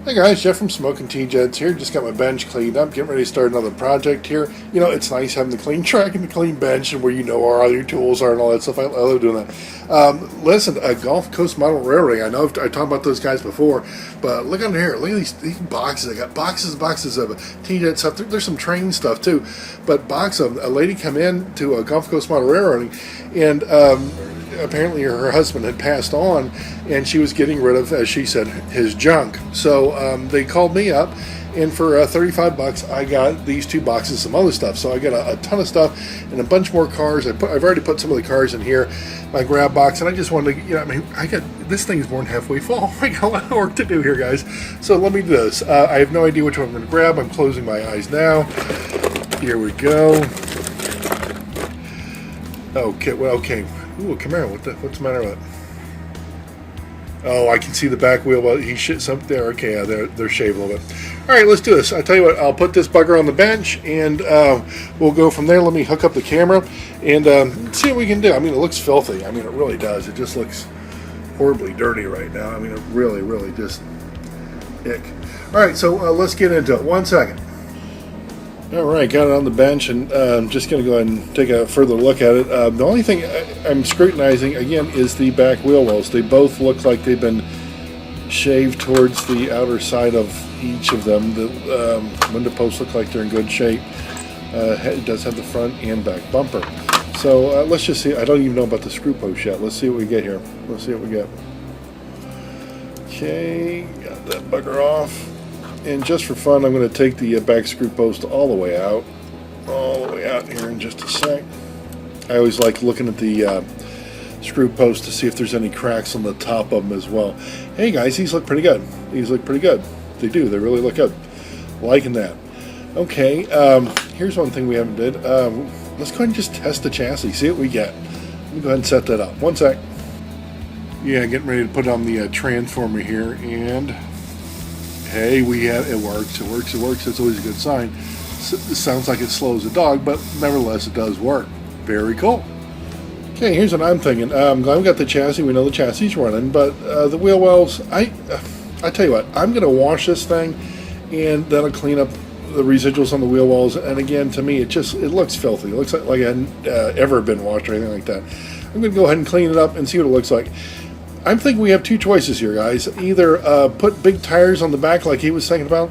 Hey guys, Jeff from Smoking T-Jets here. Just got my bench cleaned up, getting ready to start another project here. You know, it's nice having the clean track and the clean bench and where you know where all your tools are and all that stuff. I love doing that. Listen, Gulf Coast Model Railroading. I know I talked about those guys before, but look under here. Look at these boxes. I got boxes and boxes of T-Jet stuff. There's some train stuff too, but box of a lady come in to Gulf Coast Model Railroading, and apparently her husband had passed on, and she was getting rid of, as she said, his junk. So they called me up, and for $35 I got these two boxes, some other stuff. So I got a ton of stuff and a bunch more cars. I've already put some of the cars in here, my grab box, and I just wanted to, I got, this thing's more than halfway full. I got a lot of work to do here, guys. So let me do this. I have no idea which one I'm going to grab. I'm closing my eyes now. Here we go. Okay, well, okay. Ooh, Camaro, what's the matter with it? Oh, I can see the back wheel. Well, he shit something there. Okay, yeah, they're shaved a little bit. All right, let's do this. I tell you what, I'll put this bugger on the bench, and we'll go from there. Let me hook up the camera and see what we can do. I mean, it looks filthy. I mean, it really does. It just looks horribly dirty right now. I mean, it really, really just ick. All right, so let's get into it. 1 second. All right, got it on the bench, and I'm just going to go ahead and take a further look at it. The only thing I'm scrutinizing, again, is the back wheel wells. They both look like they've been shaved towards the outer side of each of them. The window posts look like they're in good shape. It does have the front and back bumper. So let's just see. I don't even know about the screw post yet. Let's see what we get here. Let's see what we get. Okay, got that bugger off. And just for fun, I'm going to take the back screw post all the way out here in just a sec. I always like looking at the screw post to see if there's any cracks on the top of them as well. Hey guys, these look pretty good. These look pretty good. They do. They really look good. Liking that. Okay, here's one thing we haven't did. Let's go ahead and just test the chassis, see what we get. Let me go ahead and set that up. 1 sec. Yeah, getting ready to put on the transformer here, and hey, it works. That's always a good sign. It sounds like it slows the dog, but nevertheless, it does work. Very cool. Okay, here's what I'm thinking. I'm glad we got the chassis. We know the chassis is running, but the wheel wells, I tell you what, I'm going to wash this thing, and then I'll clean up the residuals on the wheel wells. And again, to me, it looks filthy. It looks like it hadn't ever been washed or anything like that. I'm going to go ahead and clean it up and see what it looks like. I'm thinking we have two choices here, guys. Either put big tires on the back like he was thinking about,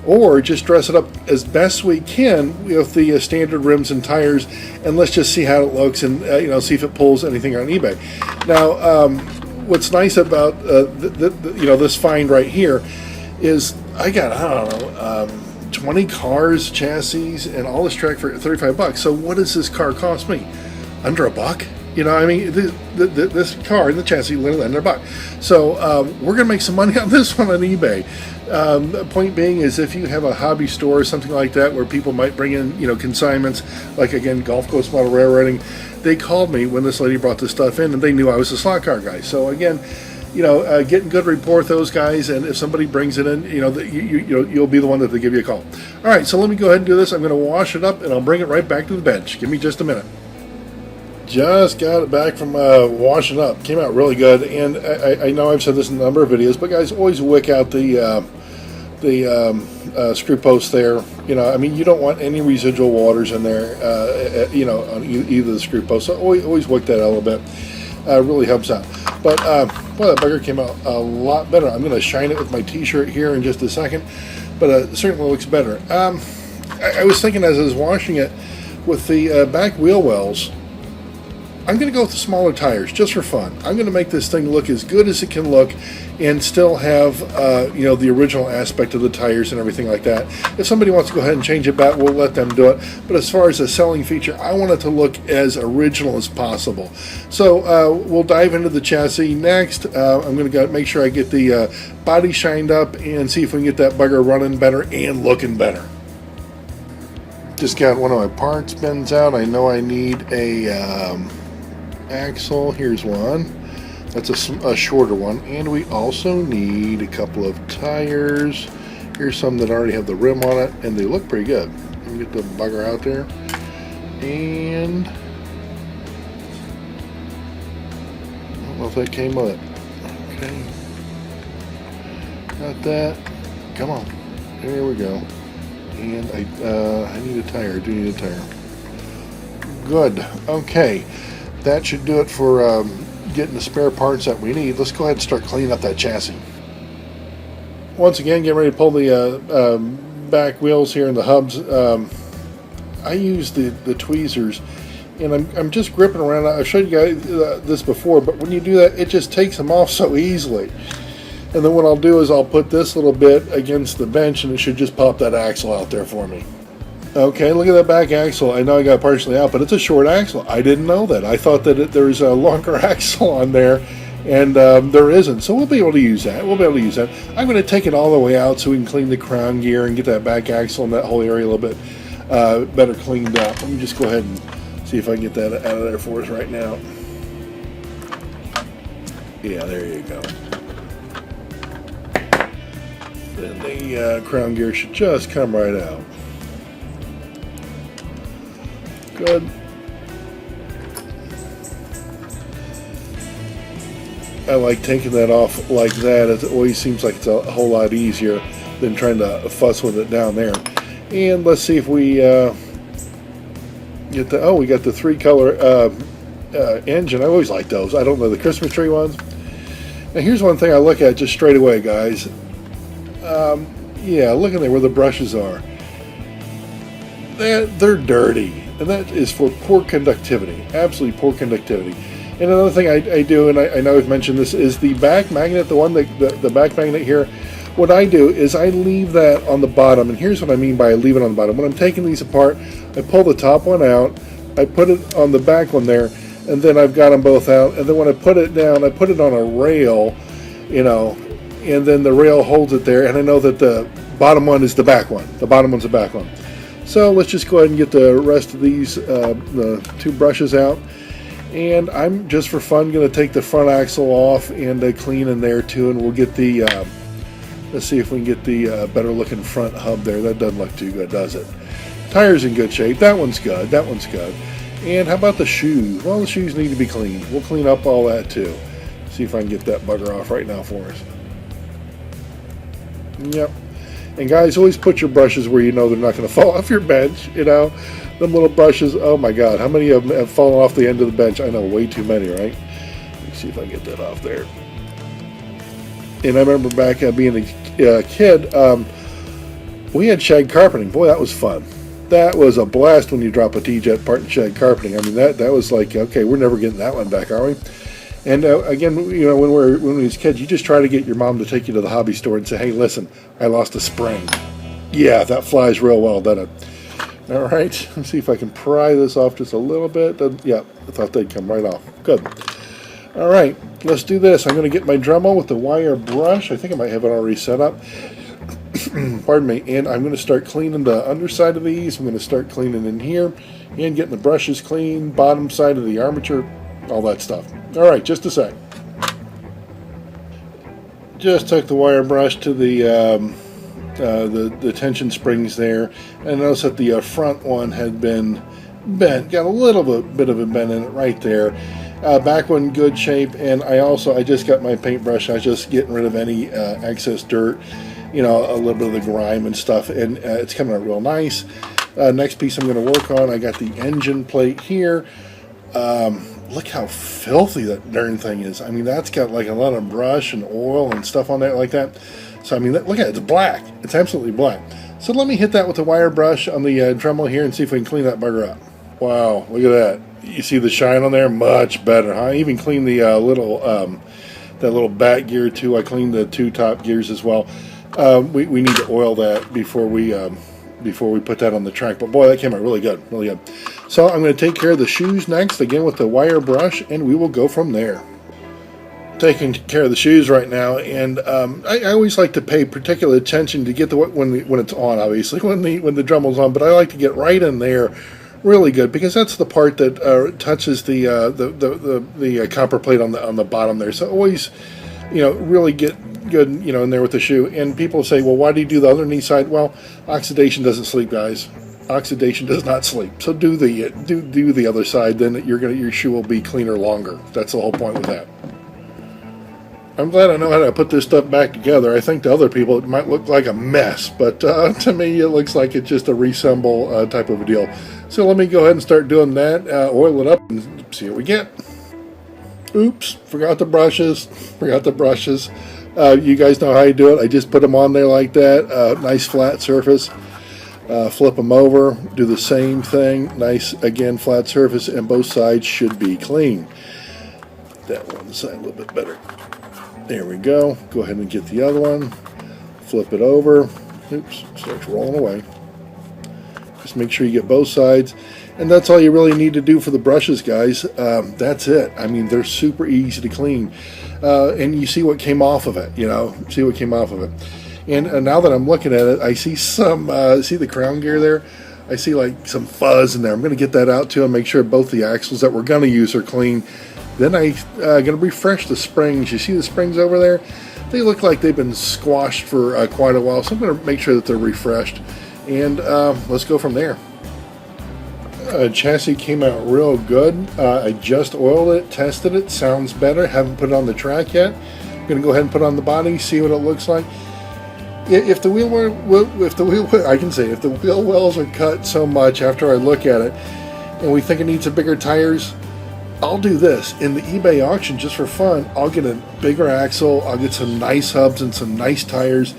or just dress it up as best we can with the standard rims and tires, and let's just see how it looks and see if it pulls anything on eBay. Now, what's nice about this find right here is I got 20 cars, chassis, and all this track for $35. So what does this car cost me? Under $1? This car and the chassis literally under $1. So we're going to make some money on this one on eBay. The point being is, if you have a hobby store or something like that where people might bring in, consignments, like again, Gulf Coast Model Railroading, they called me when this lady brought this stuff in, and they knew I was a slot car guy. So again, getting good rapport with those guys, and if somebody brings it in, you'll be the one that they give you a call. All right, so let me go ahead and do this. I'm going to wash it up, and I'll bring it right back to the bench. Give me just a minute. Just got it back from washing up. Came out really good, and I know I've said this in a number of videos, but guys, always wick out the screw post there. You don't want any residual waters in there, on either the screw post. So always wick that out a little bit. Really helps out. But that bugger came out a lot better. I'm going to shine it with my T-shirt here in just a second, but it certainly looks better. I was thinking as I was washing it with the back wheel wells, I'm going to go with the smaller tires just for fun. I'm going to make this thing look as good as it can look and still have, the original aspect of the tires and everything like that. If somebody wants to go ahead and change it back, we'll let them do it. But as far as a selling feature, I want it to look as original as possible. So we'll dive into the chassis next. I'm going to make sure I get the body shined up and see if we can get that bugger running better and looking better. Just got one of my parts bins out. I know I need a axle. Here's one. That's a shorter one, and we also need a couple of tires. Here's some that already have the rim on it, and they look pretty good. Let me get the bugger out there, and I don't know if that came with it. Okay, got that. Come on. There we go. And I need a tire. I do need a tire. Good. Okay. That should do it for getting the spare parts that we need. Let's go ahead and start cleaning up that chassis. Once again, getting ready to pull the back wheels here and the hubs. I use the tweezers, and I'm just gripping around. I've showed you guys this before, but when you do that, it just takes them off so easily. And then what I'll do is I'll put this little bit against the bench, and it should just pop that axle out there for me. Okay, look at that back axle. I know I got partially out, but it's a short axle. I didn't know that. I thought that there's a longer axle on there, and there isn't. So we'll be able to use that. I'm going to take it all the way out so we can clean the crown gear and get that back axle and that whole area a little bit better cleaned up. Let me just go ahead and see if I can get that out of there for us right now. Yeah, there you go. And the crown gear should just come right out. Good. I like taking that off like that. It always seems like it's a whole lot easier than trying to fuss with it down there. And let's see if we get the, oh, we got the 3-color engine. I always like those. I don't know, the Christmas tree ones. Now here's one thing I look at just straight away, guys. Yeah, look at there where the brushes are. They're dirty. And that is for poor conductivity. Absolutely poor conductivity. And another thing I do, and I know I've mentioned this, is the back magnet, the back magnet here. What I do is I leave that on the bottom, and here's what I mean by I leave it on the bottom. When I'm taking these apart, I pull the top one out, I put it on the back one there, and then I've got them both out. And then when I put it down, I put it on a rail, and then the rail holds it there, and I know that the bottom one is the back one. The bottom one's the back one. So let's just go ahead and get the rest of these, the 2 brushes out. And I'm, just for fun, going to take the front axle off and clean in there too, and we'll get the, let's see if we can get the better looking front hub there. That doesn't look too good, does it? Tire's in good shape. That one's good. That one's good. And how about the shoes? Well, the shoes need to be cleaned. We'll clean up all that too. See if I can get that bugger off right now for us. Yep. And guys, always put your brushes where you know they're not going to fall off your bench, Them little brushes, oh my God, how many of them have fallen off the end of the bench? I know, way too many, right? Let's see if I can get that off there. And I remember back being a kid, we had shag carpeting. Boy, that was fun. That was a blast when you drop a T-Jet part in shag carpeting. I mean, that was like, okay, we're never getting that one back, are we? And again, when we was kids, you just try to get your mom to take you to the hobby store and say, hey, listen, I lost a spring. Yeah, that flies real well, doesn't it? All right, let's see if I can pry this off just a little bit. Yeah, I thought they'd come right off. Good. All right, let's do this. I'm going to get my Dremel with the wire brush. I think I might have it already set up. Pardon me. And I'm going to start cleaning the underside of these. I'm going to start cleaning in here and getting the brushes clean, bottom side of the armature, all that stuff. All right, just a sec. Just took the wire brush to the tension springs there, and notice that the front one had been bent, got a little bit of a bend in it right there. Back one, good shape, and I just got my paintbrush. I was just getting rid of any excess dirt, a little bit of the grime and stuff, and it's coming out real nice. Next piece I'm going to work on, I got the engine plate here. Look how filthy that darn thing is. I mean, that's got like a lot of brush and oil and stuff on that like that. So, I mean, look at it. It's black. It's absolutely black. So let me hit that with the wire brush on the Dremel here and see if we can clean that bugger up. Wow, look at that. You see the shine on there? Much better, huh? I even cleaned the that little back gear too. I cleaned the 2 top gears as well. We need to oil that before we put that on the track. But boy, that came out really good, really good. So I'm going to take care of the shoes next, again with the wire brush, and we will go from there. Taking care of the shoes right now, and I always like to pay particular attention to get the when it's on, obviously when the Dremel's on, but I like to get right in there really good, because that's the part that touches the copper plate on the bottom there. So always, really get good, in there with the shoe. And people say, well, why do you do the other knee side? Well, oxidation doesn't sleep, guys. Oxidation does not sleep. So do the other side, then your shoe will be cleaner longer. That's the whole point with that. I'm glad I know how to put this stuff back together. I think to other people it might look like a mess, but to me it looks like it's just a reassemble type of a deal. So let me go ahead and start doing that, oil it up, and see what we get. Oops, forgot the brushes. You guys know how you do it. I just put them on there like that. Nice flat surface. Flip them over. Do the same thing. Nice, again, flat surface, and both sides should be clean. That one side a little bit better. There we go. Go ahead and get the other one. Flip it over. Oops, starts rolling away. Just make sure you get both sides. And that's all you really need to do for the brushes, guys. That's it. I mean, they're super easy to clean. And you see what came off of it, See what came off of it. And now that I'm looking at it, I see some, see the crown gear there? I see like some fuzz in there. I'm going to get that out too and make sure both the axles that we're going to use are clean. Then I'm going to refresh the springs. You see the springs over there? They look like they've been squashed for quite a while, so I'm going to make sure that they're refreshed. And let's go from there. Chassis came out real good. I just oiled it, tested it, sounds better. Haven't put it on the track yet. I'm going to go ahead and put it on the body, see what it looks like. If the wheel wells are cut so much after I look at it, and we think it needs a bigger tires, I'll do this. In the eBay auction, just for fun, I'll get a bigger axle, I'll get some nice hubs and some nice tires,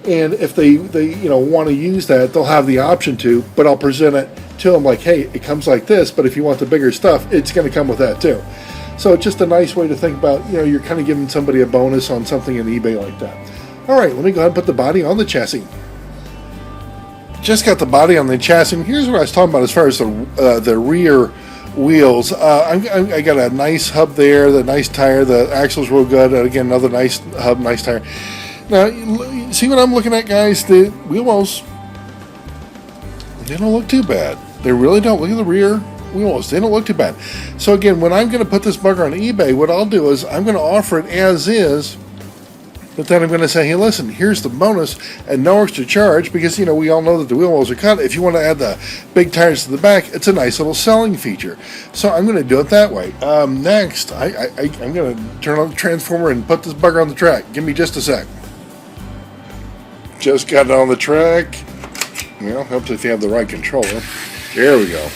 and if they want to use that, they'll have the option to, but I'll present it to them like, hey, it comes like this, but if you want the bigger stuff, it's going to come with that too. So it's just a nice way to think about, you're kind of giving somebody a bonus on something in eBay like that. All right, let me go ahead and put the body on the chassis. Just got the body on the chassis, and here's what I was talking about as far as the rear wheels. I got a nice hub there, the nice tire, the axle's real good. Again, another nice hub, nice tire. Now, see what I'm looking at, guys? The wheel wells, they don't look too bad. They really don't. Look at the rear wheel wells. They don't look too bad. So again, when I'm going to put this bugger on eBay, what I'll do is I'm going to offer it as is, but then I'm going to say, hey, listen, here's the bonus and no extra charge because, we all know that the wheel wells are cut. If you want to add the big tires to the back, it's a nice little selling feature. So I'm going to do it that way. Next, I'm going to turn on the transformer and put this bugger on the track. Give me just a sec. Just got it on the track. Helps if you have the right controller. There we go.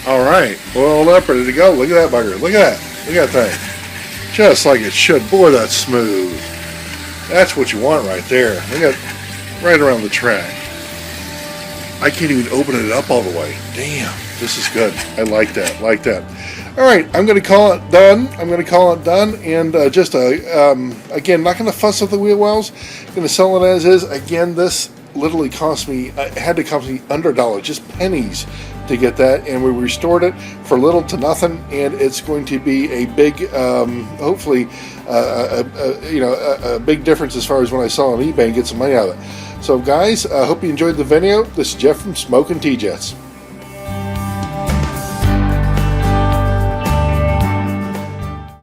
All right, oiled up, ready to go. Look at that bugger. Look at that. Look at that thing. Just like it should. Boy, that's smooth. That's what you want right there. Look at right around the track. I can't even open it up all the way. Damn, this is good. I like that. All right, I'm going to call it done. And again, not going to fuss with the wheel wells. Going to sell it as is. Again, this literally had to cost me under $1, just pennies to get that, and we restored it for little to nothing, and it's going to be a big, hopefully, a big difference as far as when I sell on eBay and get some money out of it. So guys, I hope you enjoyed the video. This is Jeff from Smokin' T-Jets.